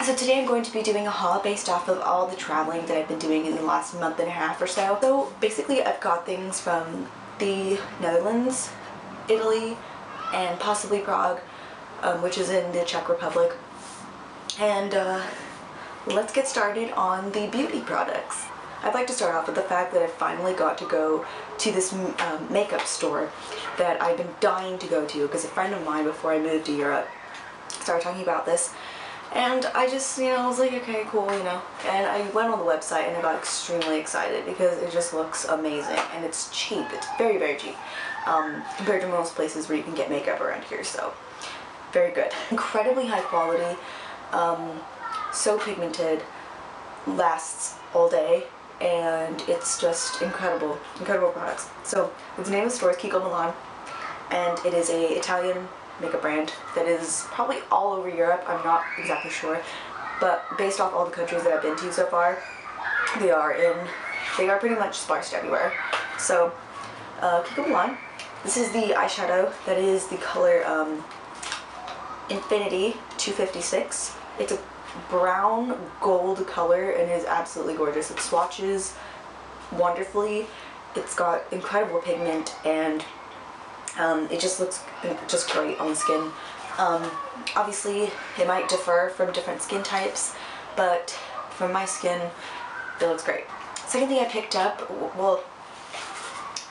So today I'm going to be doing a haul based off of all the traveling that I've been doing in the last month and a half or so. So basically I've got things from the Netherlands, Italy, and possibly Prague, which is in the Czech Republic. And let's get started on the beauty products. I'd like to start off with the fact that I finally got to go to this makeup store that I've been dying to go to because a friend of mine before I moved to Europe started talking about this. And I just, I was like, okay, cool, And I went on the website and I got extremely excited because it just looks amazing and it's cheap. It's very, very cheap compared to most places where you can get makeup around here. So, very good. Incredibly high quality, so pigmented, lasts all day, and it's just incredible, incredible products. So, the name of the store is Kiko Milan, and it is a Italian makeup brand that is probably all over Europe. I'm not exactly sure, but based off all the countries that I've been to so far, they are pretty much sparsed everywhere. So Kiko Milan, this is the eyeshadow that is the color Infinity 256. It's a brown gold color and is absolutely gorgeous. It swatches wonderfully. It's got incredible pigment and it just looks just great on the skin. Obviously, it might differ from different skin types, but for my skin, it looks great. Second thing I picked up, well,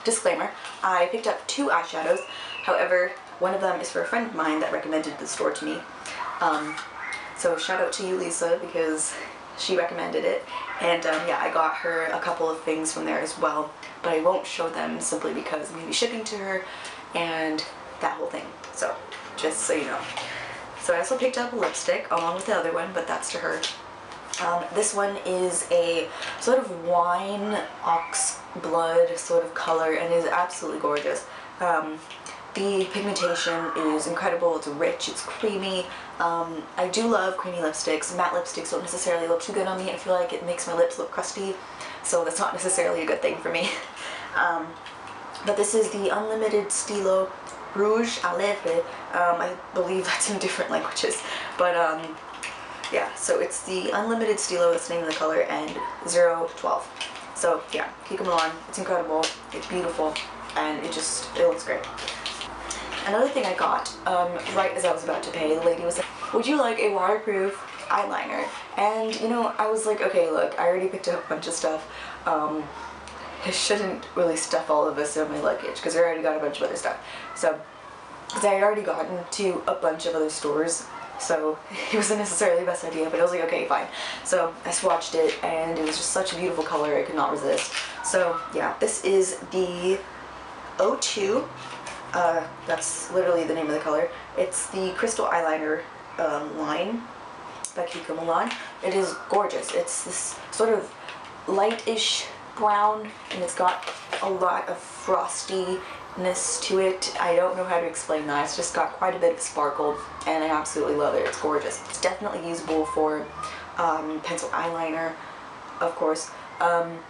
disclaimer, I picked up 2 eyeshadows. However, one of them is for a friend of mine that recommended the store to me. So shout out to you, Lisa, because she recommended it. And yeah, I got her a couple of things from there as well, but I won't show them simply because I'm going to be shipping to her and that whole thing. So, just so you know. So I also picked up a lipstick along with the other one, but that's to her. This one is a sort of wine ox blood sort of color and is absolutely gorgeous. The pigmentation is incredible, it's rich, it's creamy. I do love creamy lipsticks. Matte lipsticks don't necessarily look too good on me. I feel like it makes my lips look crusty, so that's not necessarily a good thing for me. But this is the Unlimited Stilo Rouge à Lèvres. I believe that's in different languages. But yeah, so it's the Unlimited Stilo, that's the name of the color, and 012. So yeah, Kiko Milan, it's incredible, it's beautiful, and it looks great. Another thing I got, right as I was about to pay, the lady was like, would you like a waterproof eyeliner? And I was like, okay, look, I already picked up a bunch of stuff. I shouldn't really stuff all of this in my luggage because I already got a bunch of other stuff. So, because I had already gotten to a bunch of other stores, so it wasn't necessarily the best idea, but I was like, okay, fine. So I swatched it and it was just such a beautiful color, I could not resist. So yeah, this is the O2, that's literally the name of the color. It's the Crystal Eyeliner line by Kiko Milan. It is gorgeous. It's this sort of lightish brown, and it's got a lot of frostiness to it. I don't know how to explain that. It's just got quite a bit of sparkle, and I absolutely love it. It's gorgeous. It's definitely usable for pencil eyeliner, of course.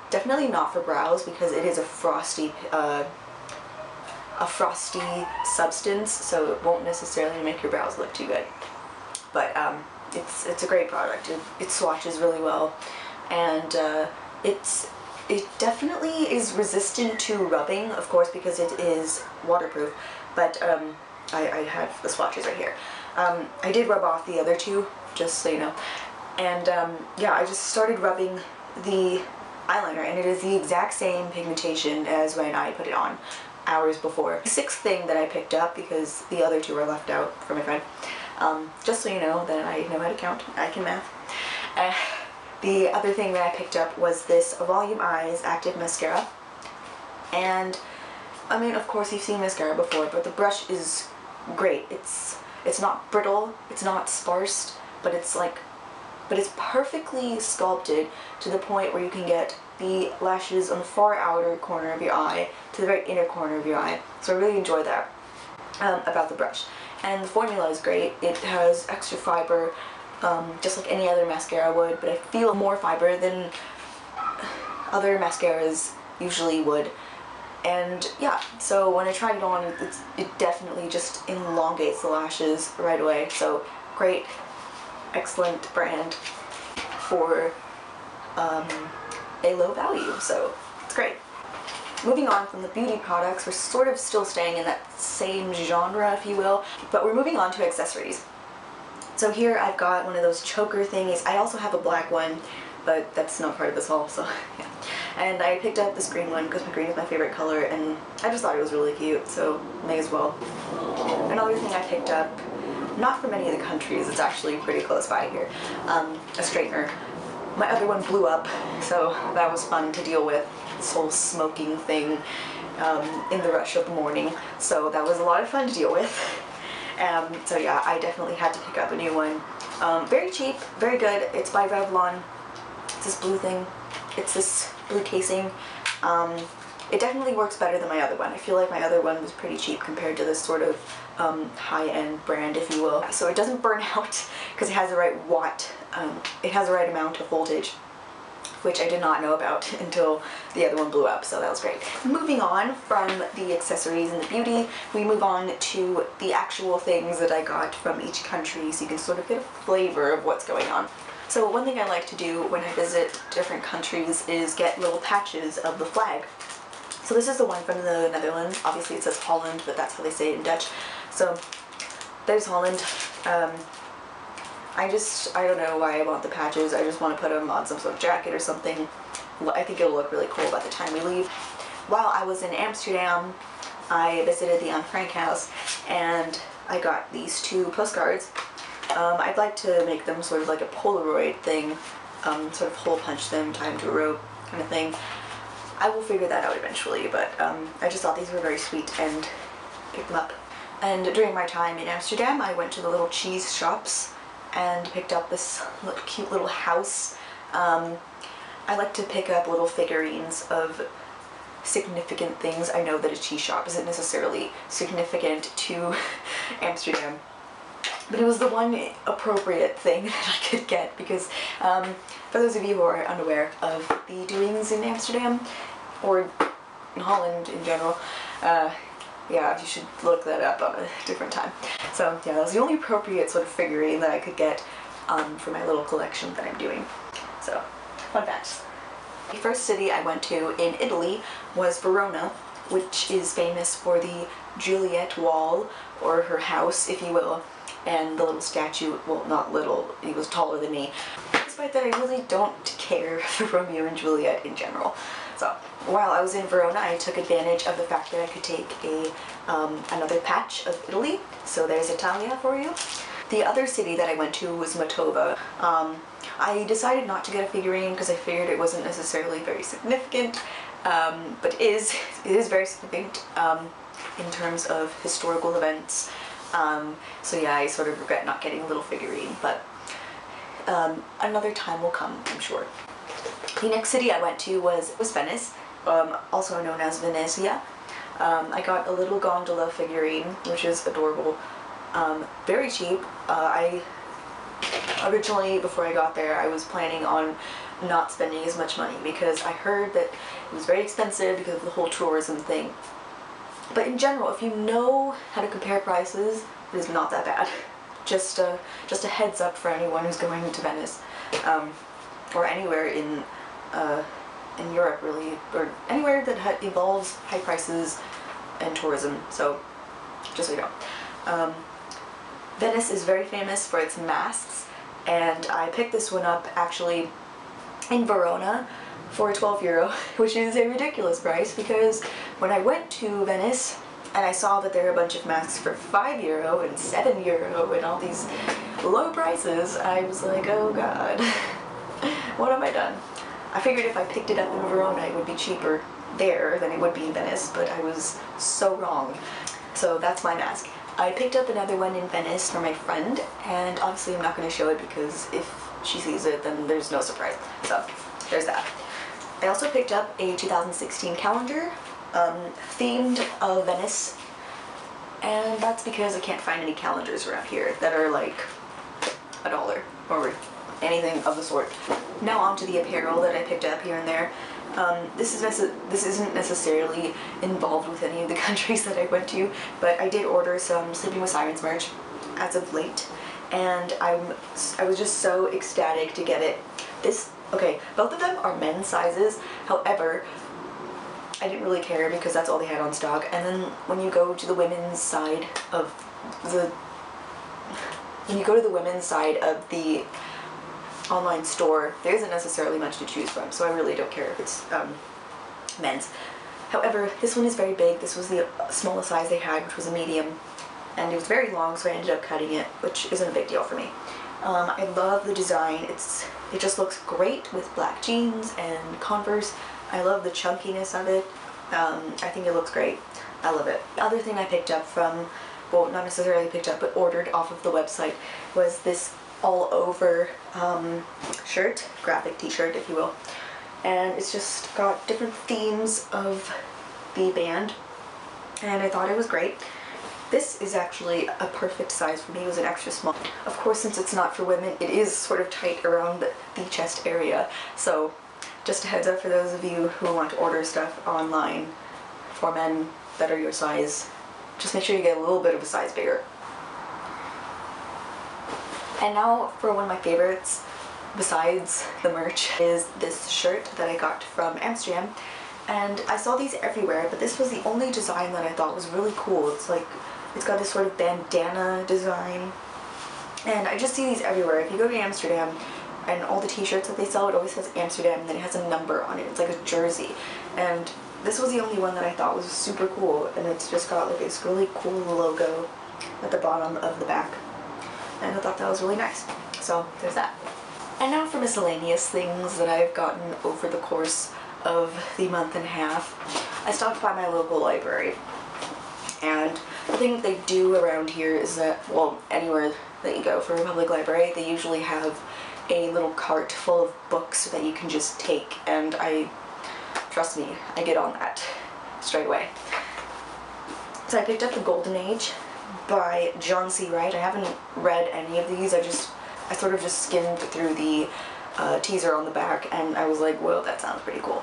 Definitely not for brows because it is a frosty substance, so it won't necessarily make your brows look too good. But it's a great product. It swatches really well, and it definitely is resistant to rubbing, of course, because it is waterproof, but I have the swatches right here. I did rub off the other 2, just so you know, and yeah, I just started rubbing the eyeliner, and it is the exact same pigmentation as when I put it on hours before. The 6th thing that I picked up, because the other 2 were left out for my friend, just so you know that I know how to count, I can math. The other thing that I picked up was this Volume Eyes Active Mascara, and I mean, of course you've seen mascara before, but the brush is great. It's not brittle, it's not sparse, but it's perfectly sculpted to the point where you can get the lashes on the far outer corner of your eye to the very inner corner of your eye. So I really enjoy that about the brush. And the formula is great. It has extra fiber, just like any other mascara would, but I feel more fiber than other mascaras usually would. And yeah, so when I tried it on, it definitely just elongates the lashes right away. So great excellent brand for a low value, so it's great. Moving on from the beauty products, we're sort of still staying in that same genre, if you will, but we're moving on to accessories. So here I've got one of those choker things. I also have a black one, but that's not part of this haul, so yeah. And I picked up this green one because green is my favorite color, and I just thought it was really cute, so may as well. Another thing I picked up, not from any of the countries, it's actually pretty close by here, a straightener. My other one blew up, so that was fun to deal with, this whole smoking thing in the rush of the morning, so that was a lot of fun to deal with. So yeah, I definitely had to pick up a new one. Very cheap, very good. It's by Revlon. It's this blue thing. It's this blue casing. It definitely works better than my other one. I feel like my other one was pretty cheap compared to this sort of high-end brand, if you will. So it doesn't burn out because it has the right watt. It has the right amount of voltage, which I did not know about until the other one blew up, so that was great. Moving on from the accessories and the beauty, we move on to the actual things that I got from each country, so you can sort of get a flavor of what's going on. So one thing I like to do when I visit different countries is get little patches of the flag. So this is the one from the Netherlands. Obviously it says Holland, but that's how they say it in Dutch. So there's Holland. I don't know why I want the patches. I just want to put them on some sort of jacket or something. I think it'll look really cool by the time we leave. While I was in Amsterdam, I visited the Anne Frank house and I got these two postcards. I'd like to make them sort of like a Polaroid thing, sort of hole punch them, tie them to a rope kind of thing. I will figure that out eventually, but I just thought these were very sweet and picked them up. And during my time in Amsterdam, I went to the little cheese shops and picked up this cute little house. I like to pick up little figurines of significant things. I know that a cheese shop isn't necessarily significant to Amsterdam, but it was the one appropriate thing that I could get because for those of you who are unaware of the doings in Amsterdam, or in Holland in general, yeah, you should look that up on a different time. So yeah, that was the only appropriate sort of figurine that I could get for my little collection that I'm doing. So, fun facts. The first city I went to in Italy was Verona, which is famous for the Juliet wall, or her house, if you will, and the little statue, well, not little, he was taller than me. Despite that, I really don't care for Romeo and Juliet in general. So, while I was in Verona, I took advantage of the fact that I could take another patch of Italy. So there's Italia for you. The other city that I went to was Matova. I decided not to get a figurine because I figured it wasn't necessarily very significant, but it is very significant in terms of historical events. So yeah, I sort of regret not getting a little figurine, but another time will come, I'm sure. The next city I went to was Venice, also known as Venezia. I got a little gondola figurine, which is adorable. Very cheap. I originally, before I got there, I was planning on not spending as much money because I heard that it was very expensive because of the whole tourism thing. But in general, if you know how to compare prices, it is not that bad. Just a heads up for anyone who's going to Venice, or anywhere in Europe really, or anywhere that involves high prices and tourism. So just so you know. Venice is very famous for its masks, and I picked this one up actually in Verona for €12, which is a ridiculous price because when I went to Venice and I saw that there were a bunch of masks for €5 and €7 and all these low prices, I was like, oh god, what have I done? I figured if I picked it up in Verona it would be cheaper there than it would be in Venice, but I was so wrong. So that's my mask. I picked up another one in Venice for my friend, and obviously I'm not going to show it because if she sees it then there's no surprise. So there's that. I also picked up a 2016 calendar themed of Venice, and that's because I can't find any calendars around here that are like $1 or anything of the sort. Now on to the apparel that I picked up here and there. This isn't necessarily involved with any of the countries that I went to, but I did order some Sleeping with Sirens merch as of late, and I was just so ecstatic to get it. Okay, both of them are men's sizes, however, I didn't really care because that's all they had on stock. And then when you go to the women's side of the online store, there isn't necessarily much to choose from, so I really don't care if it's men's. However, this one is very big. This was the smallest size they had, which was a medium, and it was very long, so I ended up cutting it, which isn't a big deal for me. I love the design. It just looks great with black jeans and Converse. I love the chunkiness of it. I think it looks great. I love it. The other thing I picked up from, well, not necessarily picked up, but ordered off of the website was this all over shirt, graphic t-shirt if you will, and it's just got different themes of the band, and I thought it was great. This is actually a perfect size for me. It was an extra small. Of course, since it's not for women, it is sort of tight around the chest area, so just a heads up for those of you who want to order stuff online for men that are your size, just make sure you get a little bit of a size bigger. And now for one of my favorites, besides the merch, is this shirt that I got from Amsterdam. And I saw these everywhere, but this was the only design that I thought was really cool. It's like, it's got this sort of bandana design. And I just see these everywhere. If you go to Amsterdam, and all the t-shirts that they sell, it always says Amsterdam, and then it has a number on it. It's like a jersey. And this was the only one that I thought was super cool, and it's just got like this really cool logo at the bottom of the back. And I thought that was really nice. So there's that. And now for miscellaneous things that I've gotten over the course of the month and a half. I stopped by my local library, and the thing that they do around here is that, well, anywhere that you go for a public library, they usually have a little cart full of books that you can just take, and trust me, I get on that straight away. So I picked up The Golden Age by John C. Wright. I haven't read any of these. I sort of just skimmed through the teaser on the back, and I was like, whoa, that sounds pretty cool.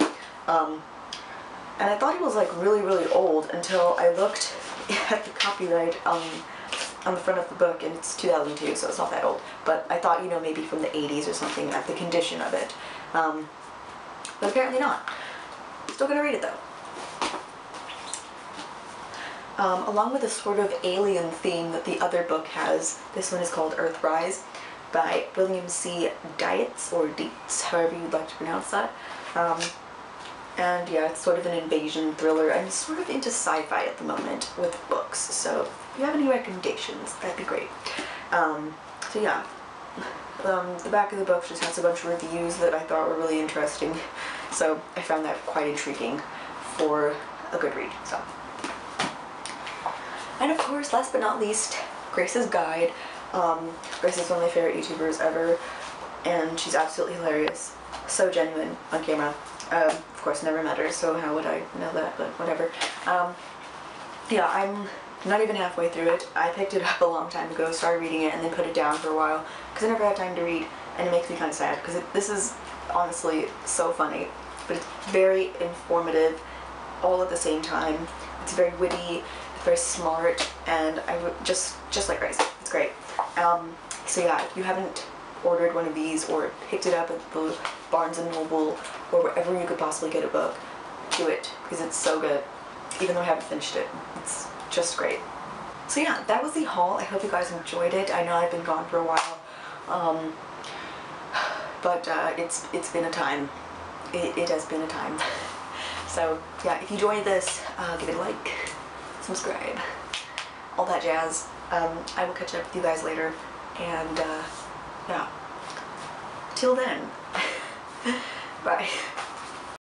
And I thought it was like really old until I looked at the copyright on the front of the book, and it's 2002, so it's not that old. But I thought, you know, maybe from the 80s or something, at the condition of it. But apparently not. Still gonna read it though. Along with a sort of alien theme that the other book has, this one is called Earthrise by William C. Dietz, or Dietz, however you'd like to pronounce that. And yeah, it's sort of an invasion thriller. I'm sort of into sci-fi at the moment with books, so if you have any recommendations, that'd be great. So yeah, the back of the book just has a bunch of reviews that I thought were really interesting, so I found that quite intriguing for a good read. So, and of course, last but not least, Grace's Guide. Grace is one of my favorite YouTubers ever, and she's absolutely hilarious, so genuine on camera. Of course, never met her, so how would I know that, but whatever. Yeah, I'm not even halfway through it. I picked it up a long time ago, started reading it, and then put it down for a while, because I never had time to read, and it makes me kind of sad, because this is honestly so funny, but it's very informative all at the same time. It's very witty, it's very smart, and I would just like Grace. It's great. So yeah, if you haven't ordered one of these or picked it up at the Barnes & Noble or wherever you could possibly get a book, do it, because it's so good. Even though I haven't finished it, it's just great. So yeah, that was the haul. I hope you guys enjoyed it. I know I've been gone for a while, but it's been a time. It has been a time. So yeah, if you enjoyed this, give it a like, subscribe, all that jazz. I will catch up with you guys later, and yeah, till then, bye.